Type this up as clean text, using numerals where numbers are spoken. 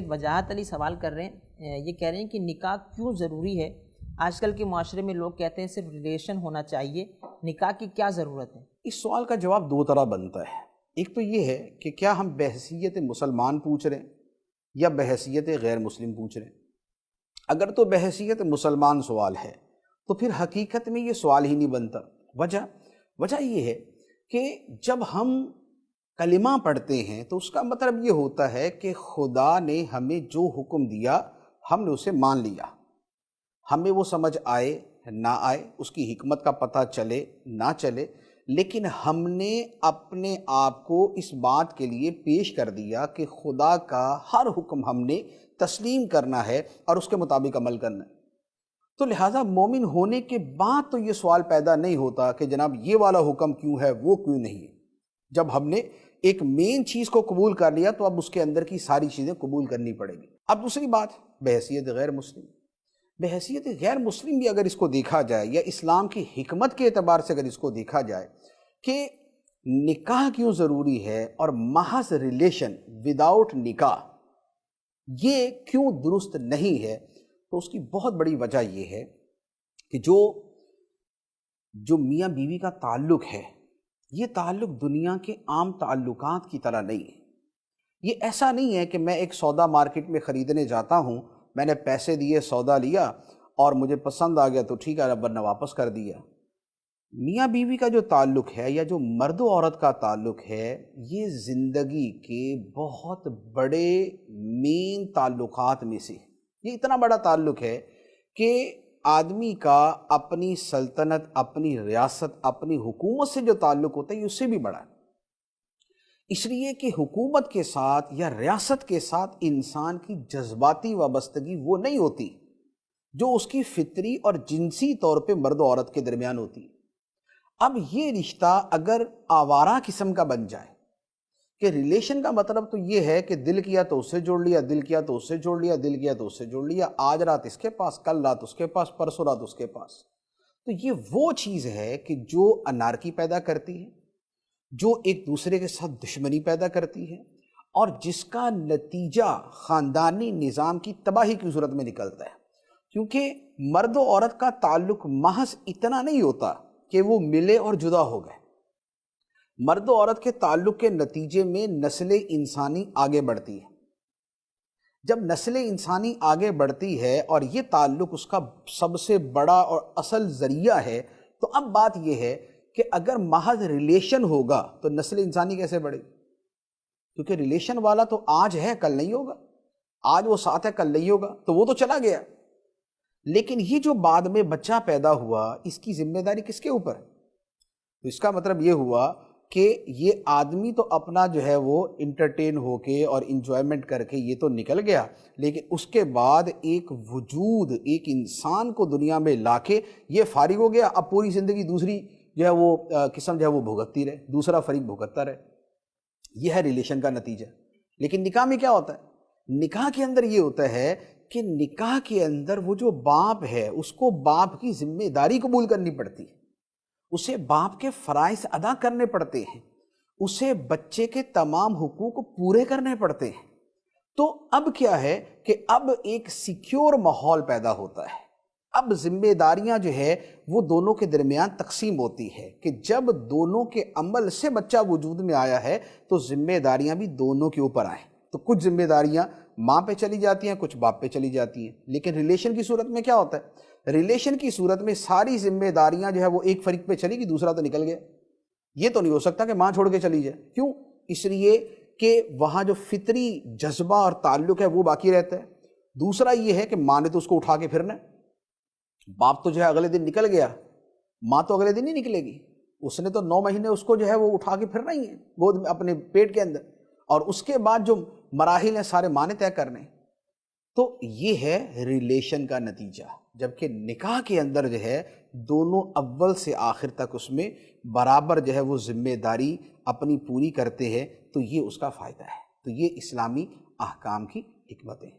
وجاہت علی سوال کر رہے ہیں، یہ کہہ رہے ہیں کہ نکاح کیوں ضروری ہے؟ آج کل کے معاشرے میں لوگ کہتے ہیں صرف ریلیشن ہونا چاہیے، نکاح کی کیا ضرورت ہے؟ اس سوال کا جواب دو طرح بنتا ہے۔ ایک تو یہ ہے کہ کیا ہم بحیثیت مسلمان پوچھ رہے ہیں یا بحیثیت غیر مسلم پوچھ رہے ہیں۔ اگر تو بحیثیت مسلمان سوال ہے تو پھر حقیقت میں یہ سوال ہی نہیں بنتا۔ وجہ یہ ہے کہ جب ہم کلمہ پڑھتے ہیں تو اس کا مطلب یہ ہوتا ہے کہ خدا نے ہمیں جو حکم دیا ہم نے اسے مان لیا، ہمیں وہ سمجھ آئے نہ آئے، اس کی حکمت کا پتہ چلے نہ چلے، لیکن ہم نے اپنے آپ کو اس بات کے لیے پیش کر دیا کہ خدا کا ہر حکم ہم نے تسلیم کرنا ہے اور اس کے مطابق عمل کرنا ہے۔ تو لہٰذا مومن ہونے کے بعد تو یہ سوال پیدا نہیں ہوتا کہ جناب یہ والا حکم کیوں ہے وہ کیوں نہیں ہے۔ جب ہم نے ایک مین چیز کو قبول کر لیا تو اب اس کے اندر کی ساری چیزیں قبول کرنی پڑے گی۔ اب دوسری بات بحیثیت غیر مسلم۔ بحیثیت غیر مسلم بھی اگر اس کو دیکھا جائے یا اسلام کی حکمت کے اعتبار سے اگر اس کو دیکھا جائے کہ نکاح کیوں ضروری ہے اور محض ریلیشن وداؤٹ نکاح یہ کیوں درست نہیں ہے، تو اس کی بہت بڑی وجہ یہ ہے کہ جو میاں بیوی کا تعلق ہے یہ تعلق دنیا کے عام تعلقات کی طرح نہیں ہے۔ یہ ایسا نہیں ہے کہ میں ایک سودا مارکیٹ میں خریدنے جاتا ہوں، میں نے پیسے دیے، سودا لیا اور مجھے پسند آ گیا تو ٹھیک ہے ورنہ واپس کر دیا۔ میاں بیوی کا جو تعلق ہے یا جو مرد و عورت کا تعلق ہے یہ زندگی کے بہت بڑے مین تعلقات میں سے یہ اتنا بڑا تعلق ہے کہ آدمی کا اپنی سلطنت، اپنی ریاست، اپنی حکومت سے جو تعلق ہوتا ہے یہ اس سے بھی بڑا ہے۔ اس لیے کہ حکومت کے ساتھ یا ریاست کے ساتھ انسان کی جذباتی وابستگی وہ نہیں ہوتی جو اس کی فطری اور جنسی طور پہ مرد و عورت کے درمیان ہوتی ہے۔ اب یہ رشتہ اگر آوارہ قسم کا بن جائے کہ ریلیشن کا مطلب تو یہ ہے کہ دل کیا تو اس سے جوڑ لیا، دل کیا تو اس سے جوڑ لیا، دل کیا تو اس سے جوڑ لیا، آج رات اس کے پاس، کل رات اس کے پاس، پرسوں رات اس کے پاس، تو یہ وہ چیز ہے کہ جو انارکی پیدا کرتی ہے، جو ایک دوسرے کے ساتھ دشمنی پیدا کرتی ہے اور جس کا نتیجہ خاندانی نظام کی تباہی کی صورت میں نکلتا ہے۔ کیونکہ مرد و عورت کا تعلق محض اتنا نہیں ہوتا کہ وہ ملے اور جدا ہو گئے۔ مرد و عورت کے تعلق کے نتیجے میں نسل انسانی آگے بڑھتی ہے۔ جب نسل انسانی آگے بڑھتی ہے اور یہ تعلق اس کا سب سے بڑا اور اصل ذریعہ ہے، تو اب بات یہ ہے کہ اگر محض ریلیشن ہوگا تو نسل انسانی کیسے بڑھے گی؟ کیونکہ ریلیشن والا تو آج ہے کل نہیں ہوگا، آج وہ ساتھ ہے کل نہیں ہوگا، تو وہ تو چلا گیا۔ لیکن یہ جو بعد میں بچہ پیدا ہوا اس کی ذمہ داری کس کے اوپر ہے؟ تو اس کا مطلب یہ ہوا کہ یہ آدمی تو اپنا جو ہے وہ انٹرٹین ہو کے اور انجوائمنٹ کر کے یہ تو نکل گیا، لیکن اس کے بعد ایک وجود، ایک انسان کو دنیا میں لا کے یہ فارغ ہو گیا، اب پوری زندگی دوسری جو ہے وہ قسم جو ہے وہ بھگتتی رہے، دوسرا فریق بھگتتا رہے۔ یہ ہے ریلیشن کا نتیجہ۔ لیکن نکاح میں کیا ہوتا ہے؟ نکاح کے اندر یہ ہوتا ہے کہ نکاح کے اندر وہ جو باپ ہے اس کو باپ کی ذمہ داری قبول کرنی پڑتی ہے، اسے باپ کے فرائض ادا کرنے پڑتے ہیں، اسے بچے کے تمام حقوق پورے کرنے پڑتے ہیں۔ تو اب کیا ہے کہ اب ایک سیکیور ماحول پیدا ہوتا ہے۔ اب ذمہ داریاں جو ہے وہ دونوں کے درمیان تقسیم ہوتی ہے کہ جب دونوں کے عمل سے بچہ وجود میں آیا ہے تو ذمہ داریاں بھی دونوں کے اوپر آئیں۔ تو کچھ ذمہ داریاں ماں پہ چلی جاتی ہیں، کچھ باپ پہ چلی جاتی ہیں۔ لیکن ریلیشن کی صورت میں کیا ہوتا ہے؟ ریلیشن کی صورت میں ساری ذمہ داریاں جو ہے وہ ایک فریق پہ چلی گی، دوسرا تو نکل گیا۔ یہ تو نہیں ہو سکتا کہ ماں چھوڑ کے چلی جائے۔ کیوں؟ اس لیے کہ وہاں جو فطری جذبہ اور تعلق ہے وہ باقی رہتا ہے۔ دوسرا یہ ہے کہ ماں نے تو اس کو اٹھا کے پھرنا ہے، باپ تو جو ہے اگلے دن نکل گیا، ماں تو اگلے دن ہی نکلے گی، اس نے تو 9 مہینے اس کو جو ہے وہ اٹھا کے پھرنا ہی ہے گود میں اپنے پیٹ کے اندر، اور اس کے بعد جو مراحل ہیں سارے ماں نے طے کرنے۔ تو یہ ہے ریلیشن کا نتیجہ۔ جبکہ نکاح کے اندر جو ہے دونوں اول سے آخر تک اس میں برابر جو ہے وہ ذمہ داری اپنی پوری کرتے ہیں، تو یہ اس کا فائدہ ہے۔ تو یہ اسلامی احکام کی حکمتیں ہیں۔